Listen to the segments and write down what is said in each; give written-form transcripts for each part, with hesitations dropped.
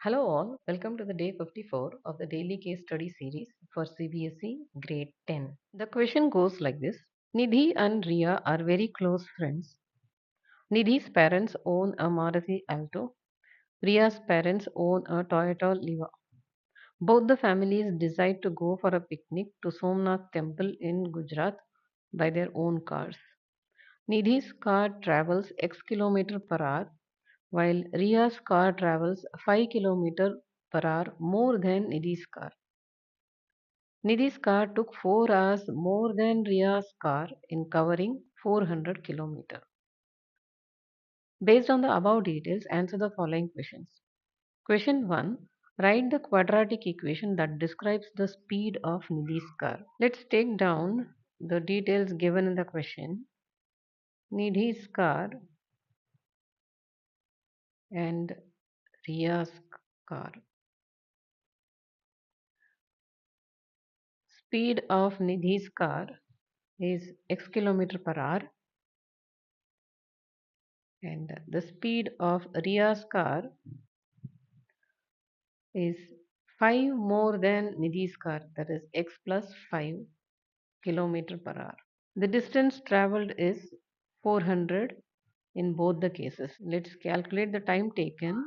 Hello all, welcome to the day 54 of the daily case study series for CBSE grade 10. The question goes like this. Nidhi and Ria are very close friends. Nidhi's parents own a Maruti Alto. Ria's parents own a Toyota Liva. Both the families decide to go for a picnic to Somnath temple in Gujarat by their own cars. Nidhi's car travels X kilometer per hour while Ria's car travels 5 km per hour more than Nidhi's car. Nidhi's car took 4 hours more than Ria's car in covering 400 km. Based on the above details, answer the following questions. Question 1. Write the quadratic equation that describes the speed of Nidhi's car. Let's take down the details given in the question. Nidhi's car and Ria's car. Speed of Nidhi's car is x kilometer per hour and the speed of Ria's car is 5 more than Nidhi's car, that is x plus 5 kilometer per hour. The distance traveled is 400 in both the cases. Let's calculate the time taken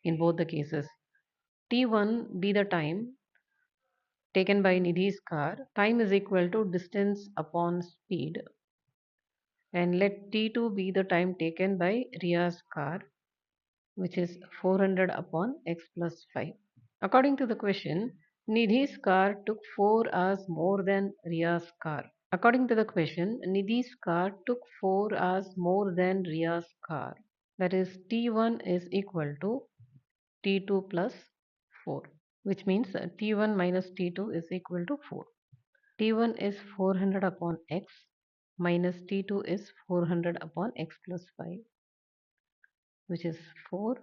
in both the cases. T1 be the time taken by Nidhi's car. Time is equal to distance upon speed, and let T2 be the time taken by Ria's car, which is 400 upon x plus 5. According to the question, Nidhi's car took 4 hours more than Ria's car. According to the question, Nidhi's car took 4 hours more than Ria's car. That is, T1 is equal to T2 plus 4, which means T1 minus T2 is equal to 4. T1 is 400 upon x minus T2 is 400 upon x plus 5, which is 4.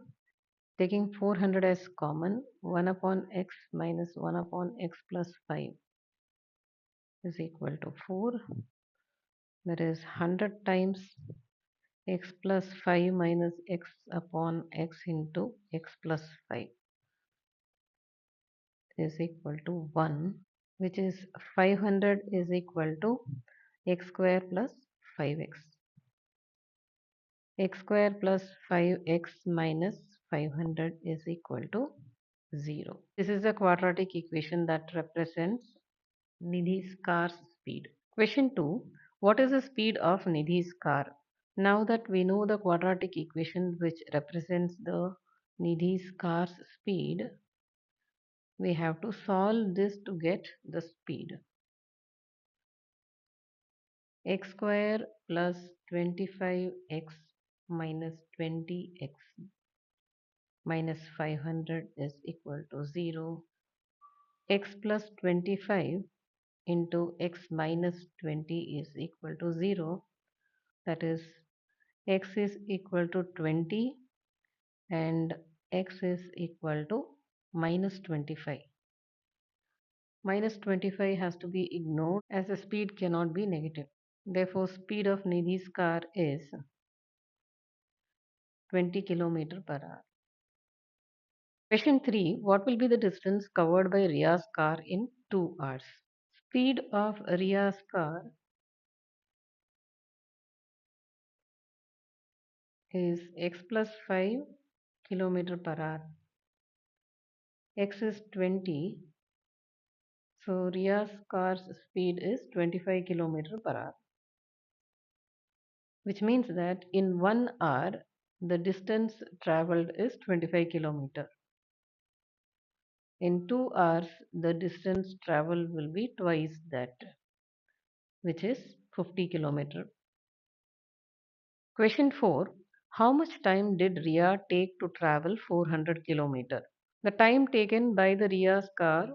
Taking 400 as common, 1 upon x minus 1 upon x plus 5 is equal to 4. That is 100 times x plus 5 minus x upon x into x plus 5 is equal to 1, which is 500 is equal to x square plus 5x. X square plus 5x minus 500 is equal to 0. This is a quadratic equation that represents Nidhi's car's speed. Question 2. What is the speed of Nidhi's car? Now that we know the quadratic equation which represents the Nidhi's car's speed, we have to solve this to get the speed. X square plus 25x minus 20x minus 500 is equal to 0. X plus 25 into x minus 20 is equal to 0. That is, x is equal to 20 and x is equal to minus 25. Minus 25 has to be ignored as the speed cannot be negative. Therefore, speed of Nidhi's car is 20 km per hour. Question 3. What will be the distance covered by Ria's car in 2 hours? Speed of Ria's car is x plus 5 km per hour. X is 20. So Ria's car's speed is 25 km per hour, which means that in 1 hour the distance traveled is 25 km. In 2 hours the distance traveled will be twice that, which is 50 km. Question 4. How much time did Ria take to travel 400 km? The time taken by the Ria's car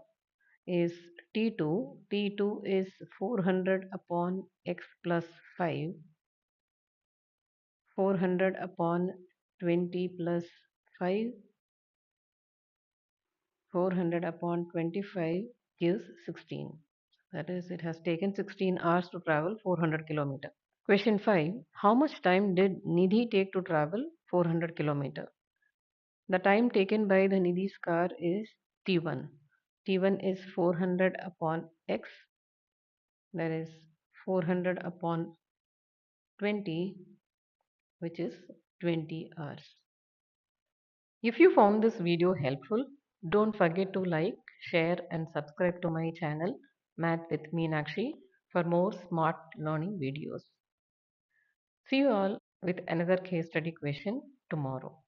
is T2. T2 is 400 upon x plus 5. 400 upon 20 plus 5. 400 upon 25 gives 16. That is, it has taken 16 hours to travel 400 km. Question 5. How much time did Nidhi take to travel 400 km? The time taken by the Nidhi's car is T1. T1 is 400 upon x, that is 400 upon 20, which is 20 hours. If you found this video helpful, don't forget to like, share, and subscribe to my channel, Math with Meenakshi, for more smart learning videos. See you all with another case study question tomorrow.